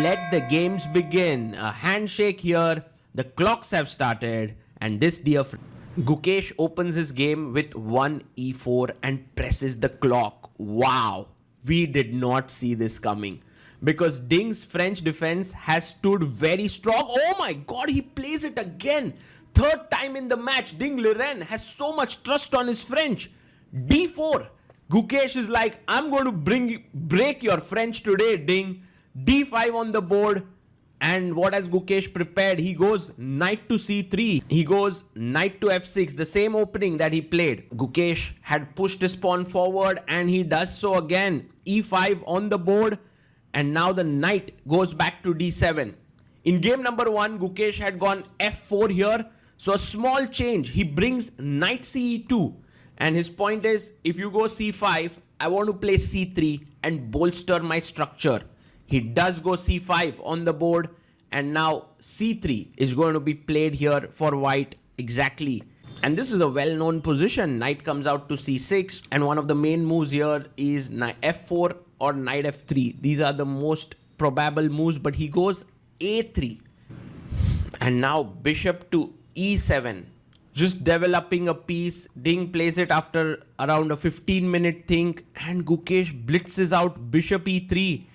let the games begin. A handshake here. The clocks have started. And this dear friend, Gukesh opens his game with 1 e4 and presses the clock. Wow. We did not see this coming. Because Ding's French defense has stood very strong. Oh my god, he plays it again. Third time in the match. Ding Liren has so much trust on his French. d4. Gukesh is like, I'm going to break your French today, Ding. d5 on the board. And what has Gukesh prepared? He goes knight to c3. He goes knight to f6. The same opening that he played. Gukesh had pushed his pawn forward and he does so again. e5 on the board. And now the knight goes back to d7. In game number 1, Gukesh had gone f4 here. So a small change. He brings knight ce2. And his point is, if you go c5, I want to play c3 and bolster my structure. He does go c5 on the board. And now c3 is going to be played here for white exactly. And this is a well-known position. Knight comes out to c6. And one of the main moves here is f4 or knight f3. These are the most probable moves. But he goes a3. And now bishop to e7. Just developing a piece. Ding plays it after around a 15-minute think. And Gukesh blitzes out bishop e3.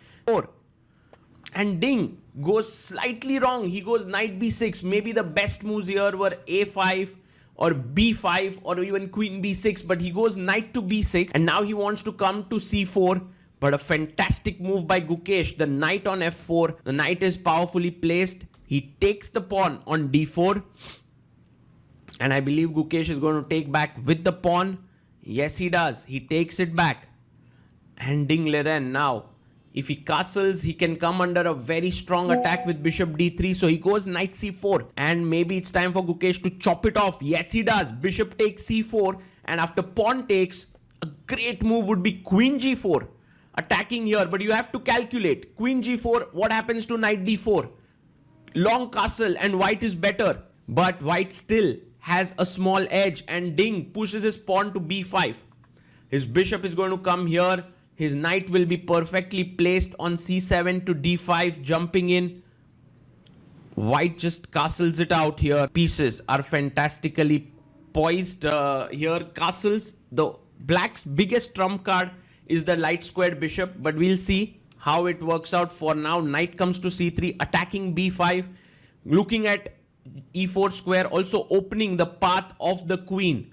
And Ding goes slightly wrong. He goes knight b6. Maybe the best moves here were a5 or b5 or even queen b6. But he goes knight to b6. And now he wants to come to c4. But a fantastic move by Gukesh. The knight on f4. The knight is powerfully placed. He takes the pawn on d4. And I believe Gukesh is going to take back with the pawn. Yes, he does. He takes it back. And Ding Liren now, if he castles, he can come under a very strong attack with bishop d3. So he goes knight c4. And maybe it's time for Gukesh to chop it off. Yes, he does. Bishop takes c4. And after pawn takes, a great move would be queen g4. Attacking here. But you have to calculate. Queen g4, what happens to knight d4? Long castle and white is better. But white still has a small edge. And Ding pushes his pawn to b5. His bishop is going to come here. His knight will be perfectly placed on c7 to d5, jumping in. White just castles it out here. Pieces are fantastically poised here. Castles. The black's biggest trump card is the light squared bishop. But we'll see how it works out. For now, knight comes to c3, attacking b5. Looking at e4 square, also opening the path of the queen.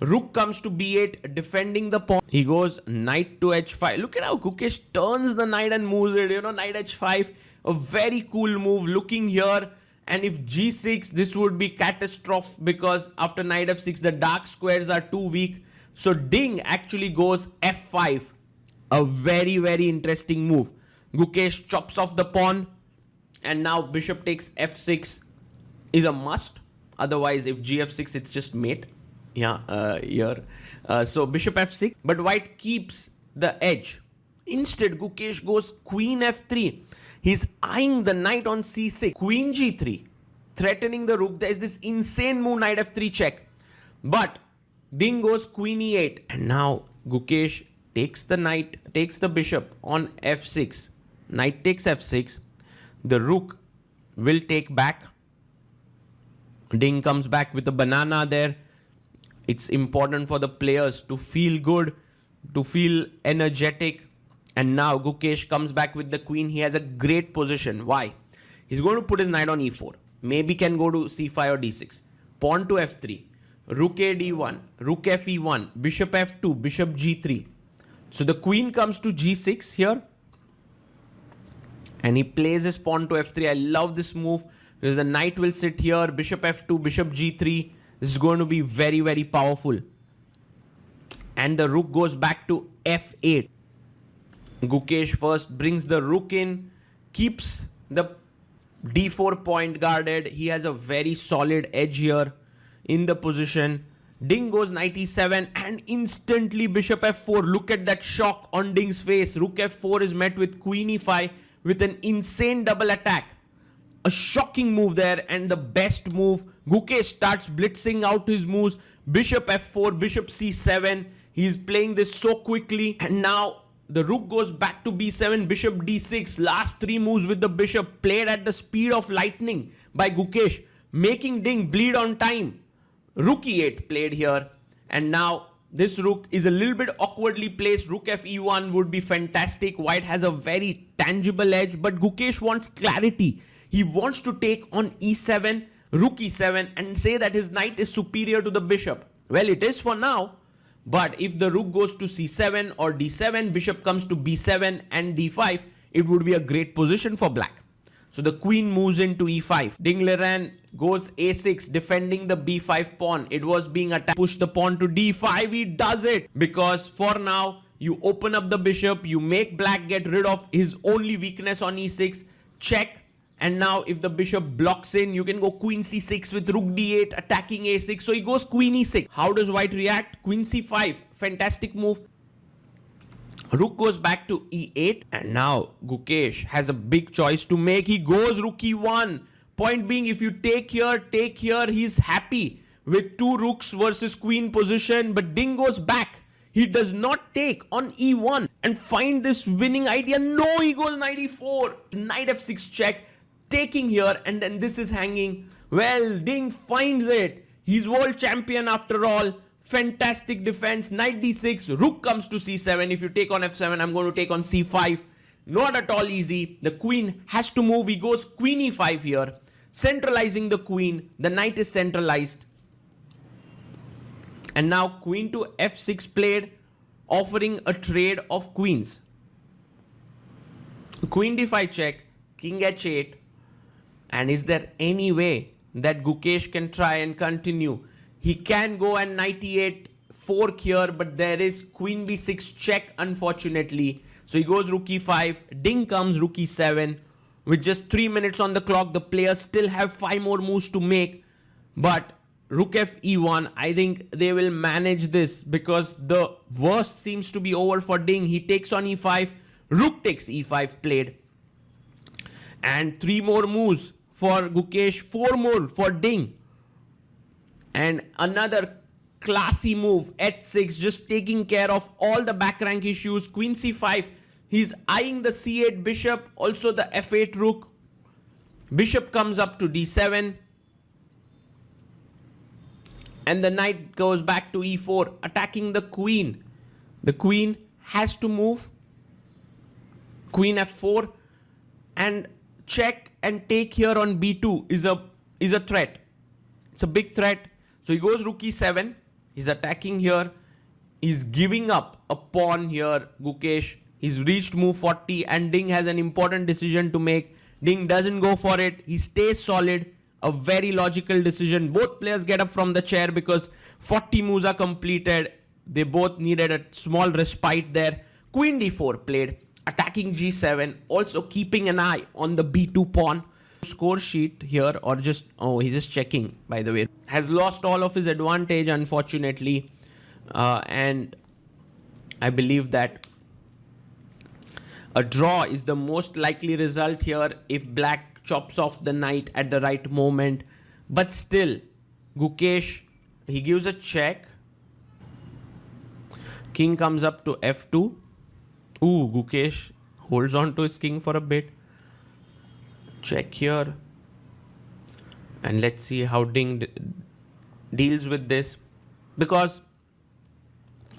Rook comes to b8, defending the pawn. He goes knight to h5. Look at how Gukesh turns the knight and moves it. You know, knight h5. A very cool move. Looking here. And if g6, this would be catastrophe. Because after knight f6, the dark squares are too weak. So Ding actually goes f5. A very, very interesting move. Gukesh chops off the pawn. And now bishop takes f6 is a must. Otherwise, if gf6, it's just mate. Yeah, here. So bishop f6. But white keeps the edge. Instead, Gukesh goes queen f3. He's eyeing the knight on c6. Queen g3. Threatening the rook. There's this insane move, knight f3 check. But Ding goes queen e8. And now Gukesh takes the knight, takes the bishop on f6. Knight takes f6. The rook will take back. Ding comes back with a banana there. It's important for the players to feel good, to feel energetic. And now Gukesh comes back with the queen. He has a great position. Why? He's going to put his knight on e4. Maybe can go to c5 or d6. Pawn to f3. Rook a d1. Rook f e1. Bishop f2. Bishop g3. So the queen comes to g6 here. And he plays his pawn to f3. I love this move because the knight will sit here. Bishop f2. Bishop g3. This is going to be very, very powerful. And the rook goes back to f8. Gukesh first brings the rook in. Keeps the d4 point guarded. He has a very solid edge here in the position. Ding goes knight e7 and instantly bishop f4. Look at that shock on Ding's face. Rook f4 is met with queen e5 with an insane double attack. A shocking move there and the best move. Gukesh starts blitzing out his moves. Bishop f4, bishop c7. He's playing this so quickly. And now the rook goes back to b7, bishop d6. Last 3 moves with the bishop played at the speed of lightning by Gukesh, making Ding bleed on time. Rook e8 played here, and now this rook is a little bit awkwardly placed. Rook fe1 would be fantastic. White has a very tangible edge, but Gukesh wants clarity. He wants to take on e7, rook e7, and say that his knight is superior to the bishop. Well, it is for now, but if the rook goes to c7 or d7, bishop comes to b7 and d5, it would be a great position for black. So the queen moves into e5. Ding Liren goes a6, defending the b5 pawn. It was being attacked. Push the pawn to d5. He does it because for now, you open up the bishop. You make black get rid of his only weakness on e6. Check. And now if the bishop blocks in, you can go queen c6 with rook d8, attacking a6. So he goes queen e6. How does white react? Queen c5. Fantastic move. Rook goes back to e8, and now Gukesh has a big choice to make. He goes rook e1. Point being, if you take here, he's happy with 2 rooks versus queen position, but Ding goes back. He does not take on e1 and find this winning idea. No, he goes knight e4, knight f6 check, taking here, and then this is hanging. Well, Ding finds it. He's world champion after all. Fantastic defense. Knight d6. Rook comes to c7. If you take on f7, I'm going to take on c5. Not at all easy. The queen has to move. He goes queen e5 here, centralizing the queen. The knight is centralized. And now queen to f6 played, offering a trade of queens. Queen d5 check. King h8. And is there any way that Gukesh can try and continue? He can go and knight e8 fork here, but there is queen b6 check, unfortunately. So he goes rook e5. Ding comes rook e7. With just 3 minutes on the clock, the players still have 5 more moves to make. But rook f e1, I think they will manage this because the worst seems to be over for Ding. He takes on e5. Rook takes e5 played. And 3 more moves for Gukesh. 4 more for Ding. And another classy move, h6, just taking care of all the back rank issues. Queen c5, he's eyeing the c8 bishop, also the f8 rook. Bishop comes up to d7. And the knight goes back to e4, attacking the queen. The queen has to move. Queen f4. And check and take here on b2 is a threat. It's a big threat. So he goes rook e7. He's attacking here. He's giving up a pawn here, Gukesh. He's reached move 40 and Ding has an important decision to make. Ding doesn't go for it. He stays solid. A very logical decision. Both players get up from the chair because 40 moves are completed. They both needed a small respite there. Queen d4 played. Attacking g7. Also keeping an eye on the b2 pawn. Score sheet here, or just, oh, he's just checking, by the way. Has lost all of his advantage, unfortunately. And I believe that a draw is the most likely result here if black chops off the knight at the right moment. But still, Gukesh, he gives a check. King comes up to f2. Ooh, Gukesh holds on to his king for a bit. Check here. And let's see how Ding deals with this. Because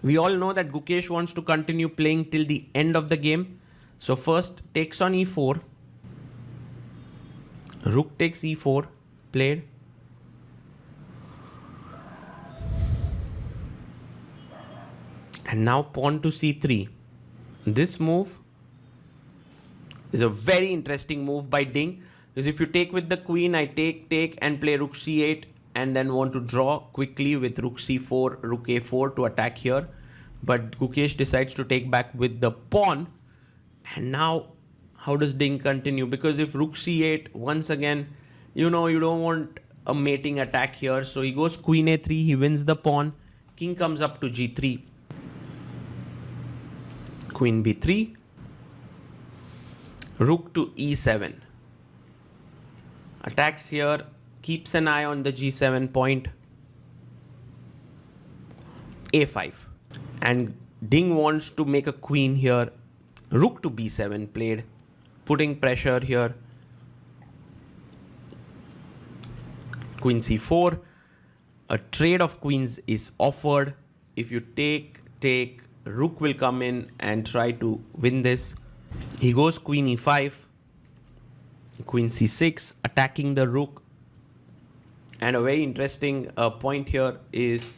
we all know that Gukesh wants to continue playing till the end of the game. So first takes on e4. Rook takes e4. Played. And now pawn to c3. This move is a very interesting move by Ding. Because if you take with the queen, I take and play rook c8 and then want to draw quickly with rook c4, rook a4 to attack here. But Gukesh decides to take back with the pawn. And now, how does Ding continue? Because if rook c8, once again, you know, you don't want a mating attack here. So he goes queen a3, he wins the pawn. King comes up to g3. Queen b3. Rook to e7. Attacks here. Keeps an eye on the g7 point. a5. And Ding wants to make a queen here. Rook to b7 played, putting pressure here. Queen c4. A trade of queens is offered. If you take, rook will come in and try to win this. He goes queen e5, queen c6, attacking the rook. And a very interesting point here is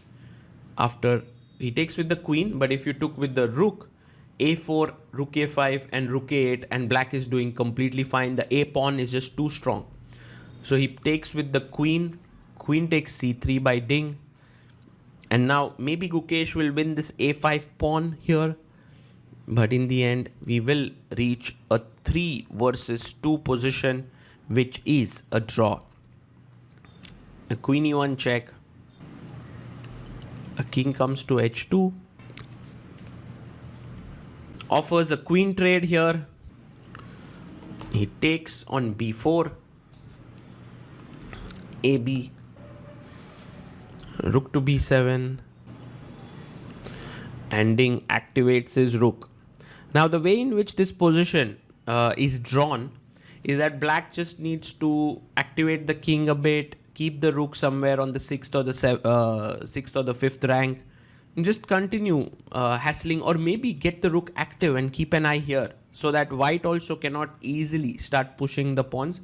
after he takes with the queen, but if you took with the rook, a4, rook a5 and rook a8, and black is doing completely fine. The a pawn is just too strong. So he takes with the queen. Queen takes c3 by Ding. And now maybe Gukesh will win this a5 pawn here. But in the end, we will reach a 3 versus 2 position, which is a draw. A queen e1 check. A king comes to h2. Offers a queen trade here. He takes on b4. ab. Rook to b7. And Ding activates his rook. Now the way in which this position is drawn is that black just needs to activate the king a bit, keep the rook somewhere on the 6th or the 6th or the 5th rank, and just continue hassling, or maybe get the rook active and keep an eye here so that white also cannot easily start pushing the pawns.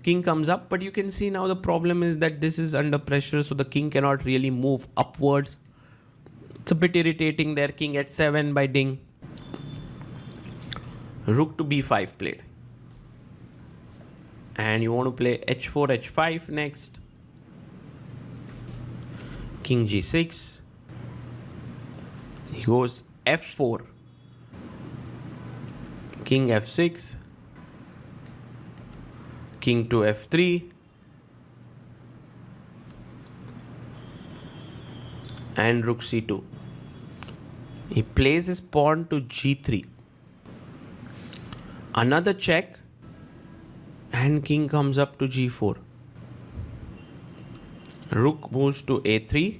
King comes up, but you can see now the problem is that this is under pressure, so the king cannot really move upwards. It's a bit irritating there. King h7 by Ding. Rook to b5 played. And you want to play h4, h5 next. King g6. He goes f4. King f6. King to f3. And rook c2. He plays his pawn to g3. Another check. And king comes up to g4. Rook moves to a3.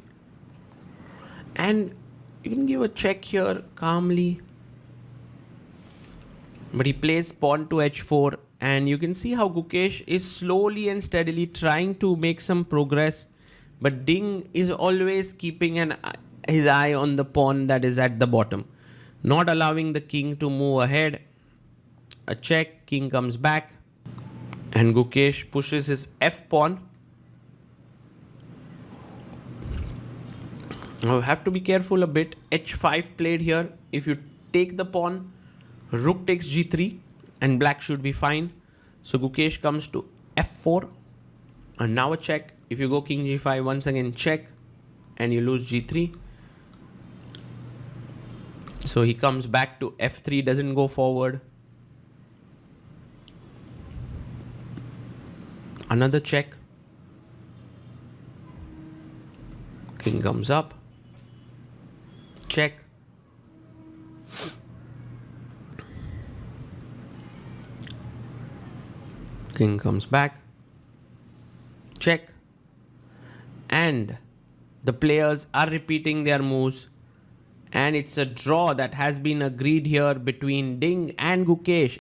And you can give a check here calmly. But he plays pawn to h4. And you can see how Gukesh is slowly and steadily trying to make some progress. But Ding is always keeping his eye on the pawn that is at the bottom, not allowing the king to move ahead. A check, king comes back, and Gukesh pushes his f pawn. Now you have to be careful a bit. h5 played here. If you take the pawn, rook takes g3, and black should be fine. So Gukesh comes to f4, and now a check. If you go king g5, once again check, and you lose g3. So he comes back to f3, doesn't go forward. Another check. King comes up. Check. King comes back. Check. And the players are repeating their moves. And it's a draw that has been agreed here between Ding and Gukesh.